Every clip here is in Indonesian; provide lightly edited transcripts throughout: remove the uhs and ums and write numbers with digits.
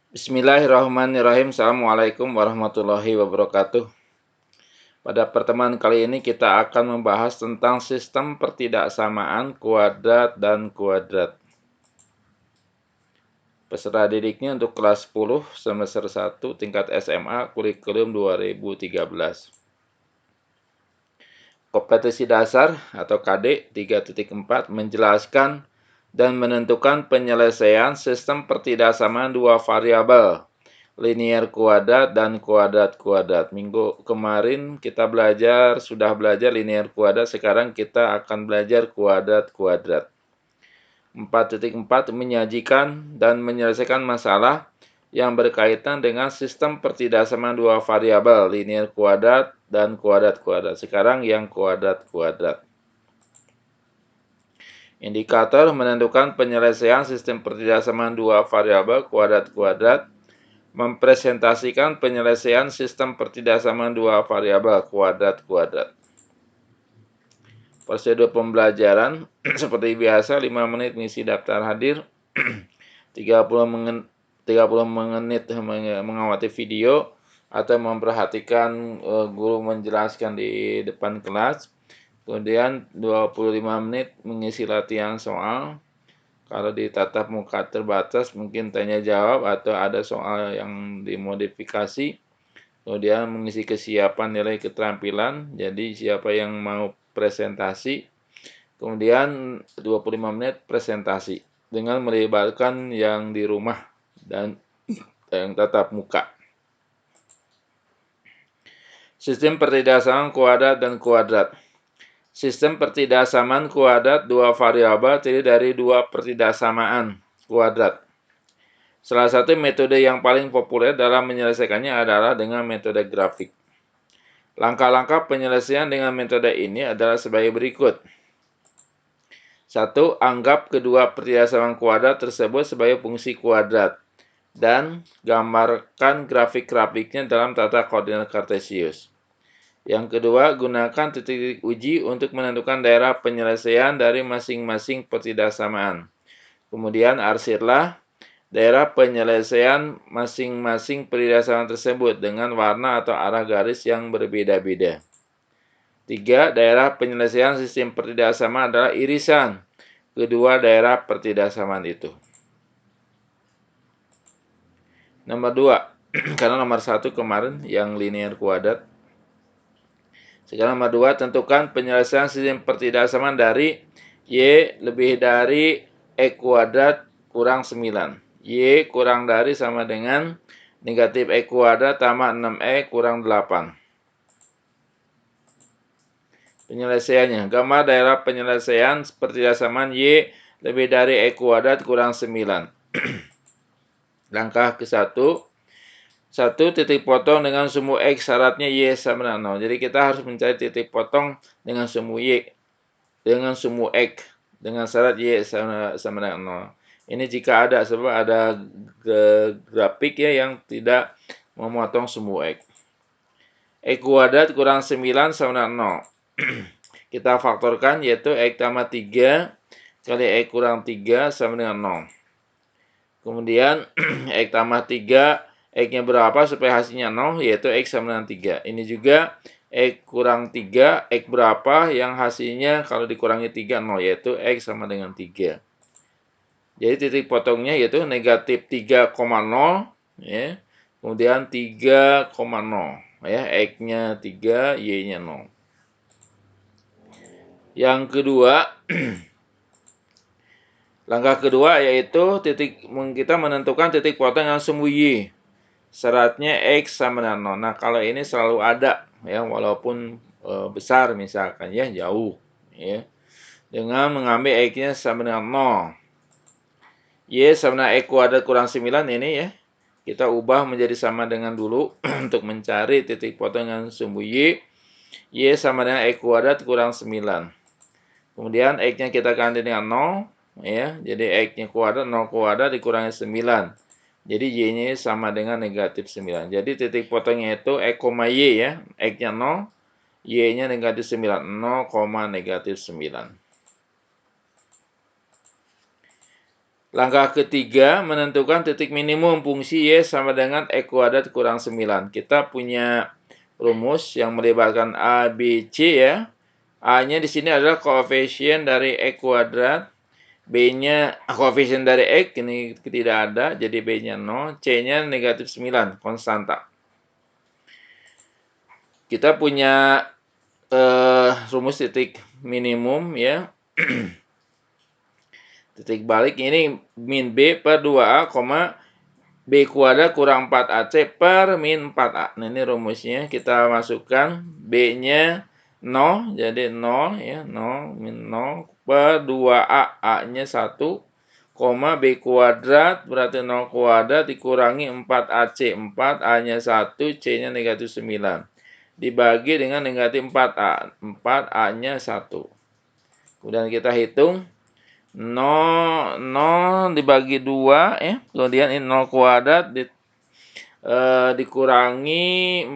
Bismillahirrahmanirrahim. Assalamualaikum warahmatullahi wabarakatuh. Pada pertemuan kali ini kita akan membahas tentang sistem pertidaksamaan kuadrat dan kuadrat. Peserta didiknya untuk kelas 10 semester 1 tingkat SMA kurikulum 2013. Kompetensi dasar atau KD 3.4 menjelaskan dan menentukan penyelesaian sistem pertidaksamaan dua variabel, linear kuadrat dan kuadrat kuadrat. Minggu kemarin kita sudah belajar linear kuadrat, sekarang kita akan belajar kuadrat kuadrat. 4.4 menyajikan dan menyelesaikan masalah yang berkaitan dengan sistem pertidaksamaan dua variabel, linear kuadrat dan kuadrat kuadrat. Sekarang yang kuadrat kuadrat. Indikator menentukan penyelesaian sistem pertidaksamaan dua variabel kuadrat kuadrat. Mempresentasikan penyelesaian sistem pertidaksamaan dua variabel kuadrat kuadrat. Prosedur pembelajaran seperti biasa 5 menit mengisi daftar hadir, 30 menit mengamati video atau memperhatikan guru menjelaskan di depan kelas. Kemudian 25 menit mengisi latihan soal. Kalau di tatap muka terbatas mungkin tanya jawab atau ada soal yang dimodifikasi. Kemudian mengisi kesiapan nilai keterampilan. Jadi siapa yang mau presentasi. Kemudian 25 menit presentasi dengan melibatkan yang di rumah dan yang tatap muka. Sistem pertidaksamaan kuadrat dan kuadrat. Sistem pertidaksamaan kuadrat dua variabel terdiri dari dua pertidaksamaan kuadrat. Salah satu metode yang paling populer dalam menyelesaikannya adalah dengan metode grafik. Langkah-langkah penyelesaian dengan metode ini adalah sebagai berikut. 1. Anggap kedua pertidaksamaan kuadrat tersebut sebagai fungsi kuadrat dan gambarkan grafik-grafiknya dalam tata koordinat kartesius. Yang kedua, gunakan titik uji untuk menentukan daerah penyelesaian dari masing-masing pertidaksamaan. Kemudian arsirlah daerah penyelesaian masing-masing pertidaksamaan tersebut dengan warna atau arah garis yang berbeda-beda. 3. Daerah penyelesaian sistem pertidaksamaan adalah irisan kedua daerah pertidaksamaan itu. Nomor 2, karena nomor 1 kemarin yang linear kuadrat. Sekarang nomor 2, tentukan penyelesaian sistem pertidaksamaan dari Y lebih dari E kuadrat kurang 9. Y kurang dari sama dengan negatif E kuadrat tambah 6E kurang 8. Penyelesaiannya, gambar daerah penyelesaian pertidaksamaan Y lebih dari E kuadrat kurang 9. Langkah ke-1, 1 titik potong dengan sumbu X syaratnya Y sama dengan 0. Jadi kita harus mencari titik potong dengan sumbu Y, dengan sumbu X, dengan syarat Y sama dengan 0. Ini jika ada, sebab ada grafik ya yang tidak memotong sumbu X. E kuadrat kurang 9 sama dengan 0. Kita faktorkan, yaitu X tambah 3 kali X kurang 3 sama dengan 0. Kemudian X tambah 3, X-nya berapa supaya hasilnya 0, yaitu X sama dengan 3. Ini juga X kurang 3, X berapa yang hasilnya kalau dikurangi 3, 0, yaitu X sama dengan 3. Jadi titik potongnya yaitu negatif 3,0, ya. Kemudian 3,0, ya. X-nya 3, Y-nya 0. Yang kedua, langkah kedua yaitu kita menentukan titik potong yang sumbu Y. Syaratnya X sama dengan 0. Nah, kalau ini selalu ada, ya, walaupun besar misalkan, ya, jauh, ya. Dengan mengambil X-nya sama dengan 0. Y sama dengan X kuadrat kurang 9 ini, ya. Kita ubah menjadi sama dengan dulu untuk mencari titik potong yang sumbu Y. Y sama dengan X kuadrat kurang 9. Kemudian X-nya kita ganti dengan 0, ya. Jadi X-nya kuadrat, 0 kuadrat dikurangi 9. Jadi Y-nya sama dengan negatif 9. Jadi titik potongnya itu X, Y, ya. X-nya 0, Y-nya negatif 9. 0, negatif 9. Langkah ketiga, menentukan titik minimum fungsi Y sama dengan E kuadrat kurang 9. Kita punya rumus yang melibatkan A, B, C ya. A-nya di sini adalah koefisien dari E kuadrat. B-nya koefisien dari X, ini tidak ada, jadi B-nya 0. C-nya negatif 9, konstanta. Kita punya rumus titik minimum ya. Titik balik ini min B per 2A, B kuadrat kurang 4AC per min 4A. Nah, ini rumusnya kita masukkan B-nya 0, jadi 0 ya, 0 min 0 per 2A, A-nya 1, B kuadrat berarti 0 kuadrat dikurangi 4AC, 4, A-nya 1, C-nya negatif 9. Dibagi dengan negatif 4A, 4, A-nya 1. Kemudian kita hitung 0 dibagi 2 ya. Kemudian ini 0 kuadrat dikurangi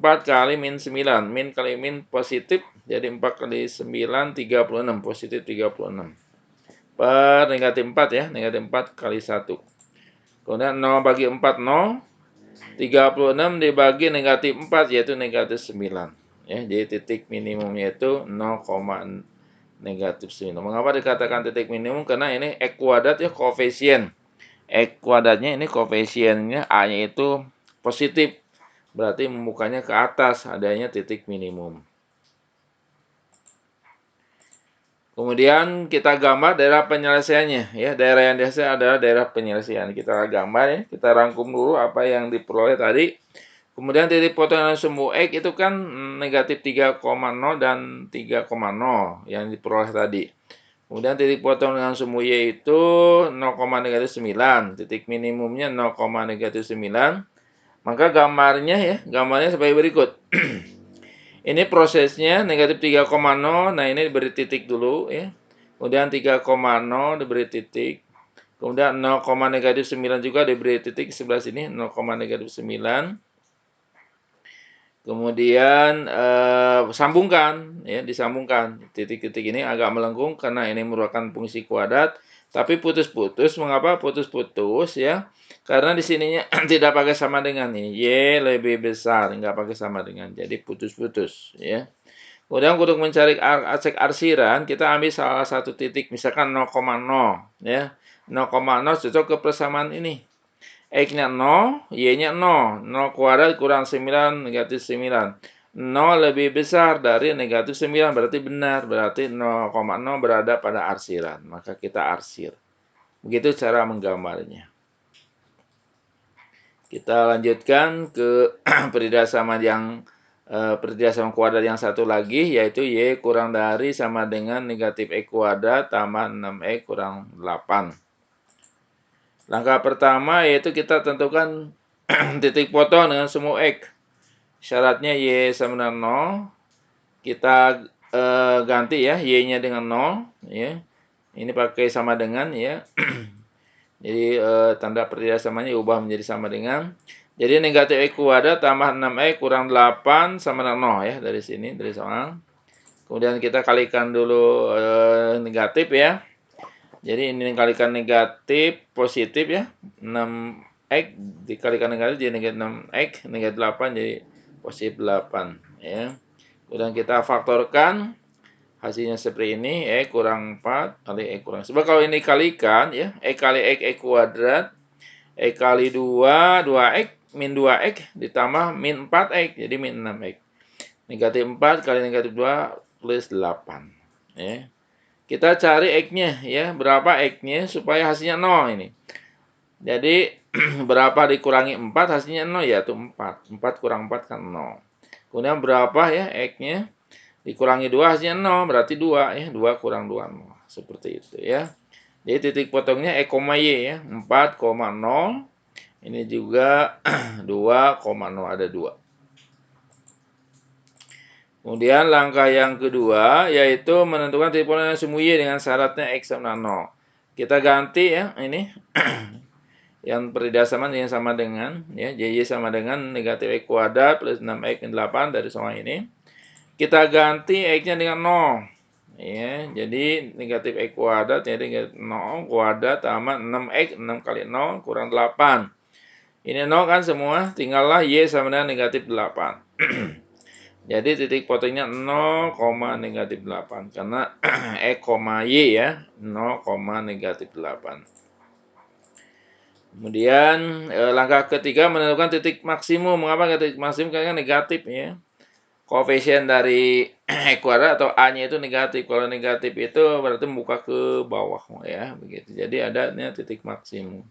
4 kali min 9. Min kali min positif, jadi 4 kali 9 36, positif 36. Per negatif 4 ya, negatif 4 kali 1. Kemudian 0 bagi 4 0. 36 dibagi negatif 4 yaitu negatif 9. Ya, jadi titik minimumnya itu 0, negatif 9. Mengapa dikatakan titik minimum? Karena ini X kuadrat ya, koefisien. X kuadratnya ini koefisiennya A-nya itu positif. Berarti membukanya ke atas, adanya titik minimum. Kemudian kita gambar daerah penyelesaiannya ya. Daerah yang dihasilkan adalah daerah penyelesaian. Kita gambar ya, kita rangkum dulu apa yang diperoleh tadi. Kemudian titik potongan sumbu X itu kan negatif 3,0 dan 3,0 yang diperoleh tadi. Kemudian titik potong dengan sumbu Y itu 0, negatif 9. Titik minimumnya 0, negatif 9. Maka gambarnya sebagai berikut. Ini prosesnya negatif 3,0. Nah, ini diberi titik dulu ya. Kemudian 3,0 diberi titik. Kemudian 0, negatif 9 juga diberi titik sebelah sini, 0, negatif 9. Kemudian sambungkan ya, disambungkan. Titik-titik ini agak melengkung karena ini merupakan fungsi kuadrat, tapi putus-putus. Mengapa putus-putus ya? Karena di sininya tidak pakai sama dengan ini. Y lebih besar, enggak pakai sama dengan. Jadi putus-putus ya. Kemudian untuk mencari cek arsiran, kita ambil salah satu titik, misalkan 0,0 ya. 0,0 cocok ke persamaan ini. X-nya 0, Y-nya 0. 0 kuadrat kurang 9, negatif 9. 0 lebih besar dari negatif 9, berarti benar. Berarti 0,0 berada pada arsiran. Maka kita arsir. Begitu cara menggambarnya. Kita lanjutkan ke perhiasan kuadrat yang satu lagi, yaitu Y kurang dari sama dengan negatif X kuadrat tambah 6X kurang 8. Langkah pertama yaitu kita tentukan titik potong dengan sumbu X. Syaratnya Y sama dengan 0. Kita ganti ya, Y-nya dengan 0. Ya. Ini pakai sama dengan ya. Jadi tanda perhiasannya ubah menjadi sama dengan. Jadi negatif X kuadrat tambah 6X kurang 8 sama dengan 0 ya. Dari sini, dari soal. Kemudian kita kalikan dulu negatif ya. Jadi ini dikalikan negatif, positif ya. 6X dikalikan negatif jadi negatif 6X, negatif 8 jadi positif 8 ya. Kemudian kita faktorkan, hasilnya seperti ini, X kurang 4 kali X kurang. Sebab kalau ini dikalikan ya, X kali X kuadrat, X kali 2, 2X, min 2X ditambah min 4X, jadi min 6X. Negatif 4 kali negatif 2 plus 8 ya. Kita cari X-nya ya, berapa X-nya supaya hasilnya 0 ini. Jadi berapa dikurangi 4 hasilnya 0 yaitu 4. 4 kurang 4 kan 0. Kemudian berapa ya X-nya? Dikurangi 2 hasilnya 0, berarti 2 ya. 2 kurang 2 0. Seperti itu ya. Jadi titik potongnya X, Y ya. 4,0. Ini juga 2,0 ada 2. Kemudian langkah yang kedua yaitu menentukan titik potong sumbu Y dengan syaratnya X sama 0. Kita ganti ya ini yang perhiasan yang sama dengan ya, Y sama dengan negatif X kuadrat plus 6X min 8 dari soal ini. Kita ganti X-nya dengan 0 Ya, jadi negatif X kuadrat, jadi 0 kuadrat tambah 6X, 6 kali 0 kurang 8. Ini 0 kan semua, tinggallah Y sama dengan negatif 8. Jadi titik potongnya 0, negatif 8. Karena X, Y ya, 0, negatif 8. Kemudian langkah ketiga menentukan titik maksimum. Mengapa titik maksimum? Karena negatif ya. Koefisien dari X kuadrat atau A-nya itu negatif. Kalau negatif itu berarti membuka ke bawah ya, begitu. Jadi adanya titik maksimum.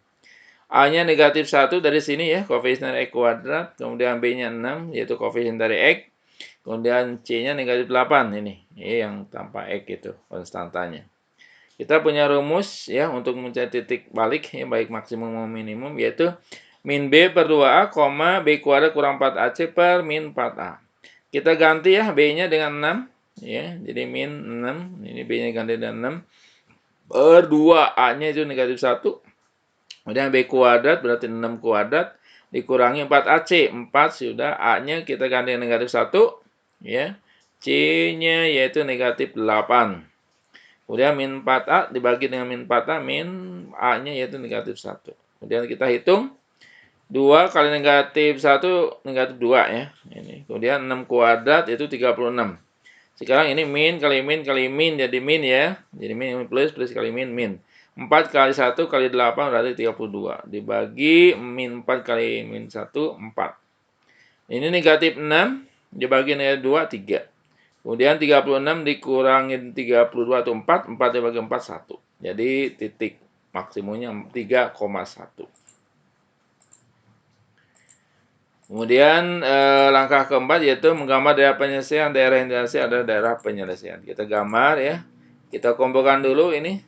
A-nya negatif 1 dari sini ya, koefisien dari X kuadrat. Kemudian B-nya 6, yaitu koefisien dari X. Kemudian C-nya negatif 8 ini yang tanpa X itu konstantanya. Kita punya rumus ya untuk mencari titik balik ya, baik maksimum maupun minimum, yaitu min B per 2A, B kuadrat kurang 4AC per min 4A. Kita ganti ya B-nya dengan 6 ya. Jadi min 6, ini B-nya ganti dengan 6 per 2A-nya itu negatif 1. Kemudian B kuadrat berarti 6 kuadrat dikurangi 4AC. 4 sudah, A-nya kita ganti dengan negatif 1 ya. C-nya yaitu negatif 8. Kemudian min 4A dibagi dengan min 4A, min A-nya yaitu negatif 1. Kemudian kita hitung 2 kali negatif 1, negatif 2 ya. Ini. Kemudian 6 kuadrat itu 36. Sekarang ini min kali min kali min, jadi min ya. Jadi min plus kali min, min. 4 kali 1 kali 8 berarti 32. Dibagi min 4 kali min 1, 4. Ini negatif 6, dibagi negatif 2, 3. Kemudian 36 dikurangin 32 itu 4, 4 dibagi 4, 1. Jadi titik maksimumnya 3,1. Kemudian langkah keempat yaitu menggambar daerah penyelesaian. Daerah yang dihasilkan adalah daerah penyelesaian. Kita gambar ya. Kita kumpulkan dulu ini.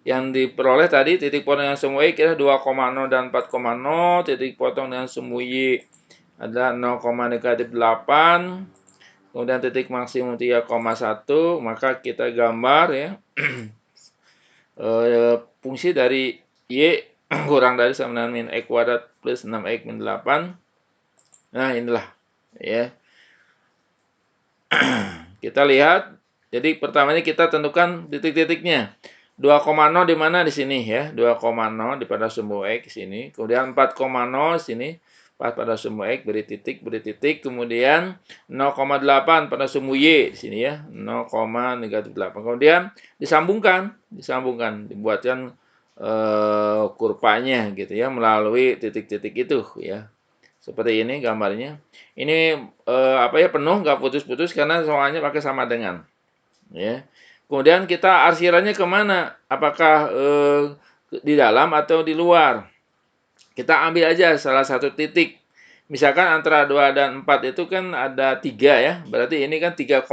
Yang diperoleh tadi titik potong dengan sumbu Y kira 2,0 dan 4,0. Titik potong dengan sumbu Y adalah 0, negatif 8. Kemudian titik maksimum 3,1, maka kita gambar ya fungsi dari Y kurang dari sama dengan min X kuadrat plus 6X min 8. Nah inilah ya. Kita lihat, jadi pertamanya kita tentukan titik-titiknya. 2,0 di mana di sini ya, 2,0 di pada sumbu X sini. Kemudian 4,0 sini. Pas pada sumbu X beri titik, kemudian 0,8 pada sumbu Y di sini ya, 0, negatif 8. Kemudian disambungkan, dibuatkan kurvanya gitu ya melalui titik-titik itu ya. Seperti ini gambarnya. Ini penuh nggak putus-putus karena soalnya pakai sama dengan ya. Kemudian kita arsirannya kemana? Apakah di dalam atau di luar? Kita ambil aja salah satu titik. Misalkan antara 2 dan 4 itu kan ada 3 ya. Berarti ini kan 3,0.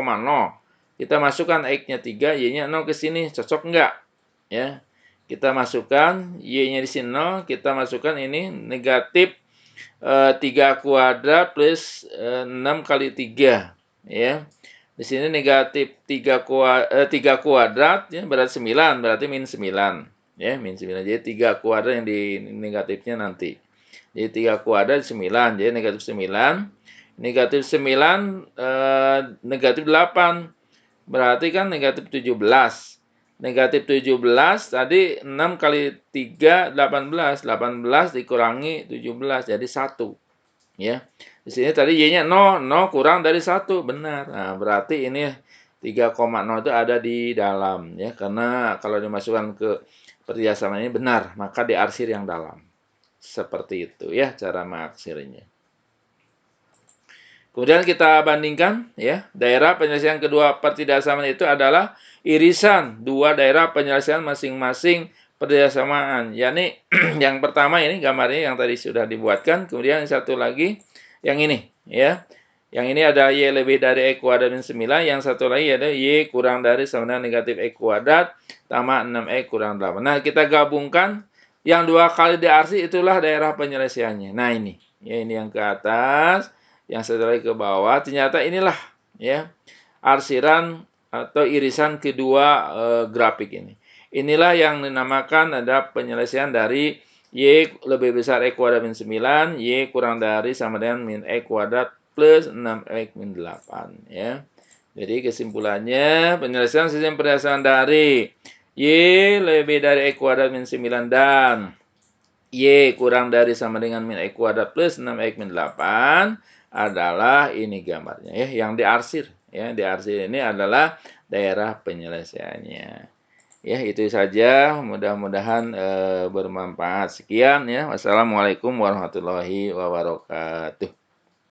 Kita masukkan X-nya 3, Y-nya 0 ke sini. Cocok enggak? Ya. Kita masukkan Y-nya di sini 0. Kita masukkan ini negatif 3 kuadrat plus 6 kali 3. Ya. Di sini negatif 3 kuadrat ya, berarti 9. Berarti min 9. Ya, min 9. Jadi 3 kuadrat yang di negatifnya nanti. Jadi 3 kuadrat 9. Jadi negatif 9. Negatif 9 negatif 8. Berarti kan negatif 17. Negatif 17 tadi 6 kali 3 18. 18 dikurangi 17 jadi 1. Ya. Di sini tadi Y-nya 0, 0 kurang dari 1, benar. Nah, berarti ini 3,0 itu ada di dalam ya, karena kalau dimasukkan ke perhiasan ini benar, maka diarsir yang dalam. Seperti itu ya cara mengaksirnya. Kemudian kita bandingkan ya, daerah penyelesaian kedua pertidaksamaan itu adalah irisan dua daerah penyelesaian masing-masing pertidaksamaan. Yakni yang pertama ini gambarnya yang tadi sudah dibuatkan, kemudian yang satu lagi yang ini ya. Yang ini ada Y lebih dari X kuadrat min 9, yang satu lagi ada Y kurang dari sama dengan negatif X kuadrat tambah 6X kurang 8. Nah, kita gabungkan yang dua kali diarsir itulah daerah penyelesaiannya. Nah, ini. Ya, ini yang ke atas, yang satu lagi ke bawah. Ternyata inilah ya arsiran atau irisan kedua grafik ini. Inilah yang dinamakan ada penyelesaian dari Y lebih besar X kuadrat min 9, Y kurang dari sama dengan min X kuadrat plus 6X min 8 ya. Jadi kesimpulannya, penyelesaian sistem berdasarkan dari Y lebih dari E kuadrat min 9 dan Y kurang dari sama dengan min E kuadrat plus 6X min 8 adalah ini gambarnya ya, yang diarsir. Ya, diarsir ini adalah daerah penyelesaiannya. Ya, itu saja. Mudah-mudahan bermanfaat. Sekian ya. Wassalamualaikum warahmatullahi wabarakatuh.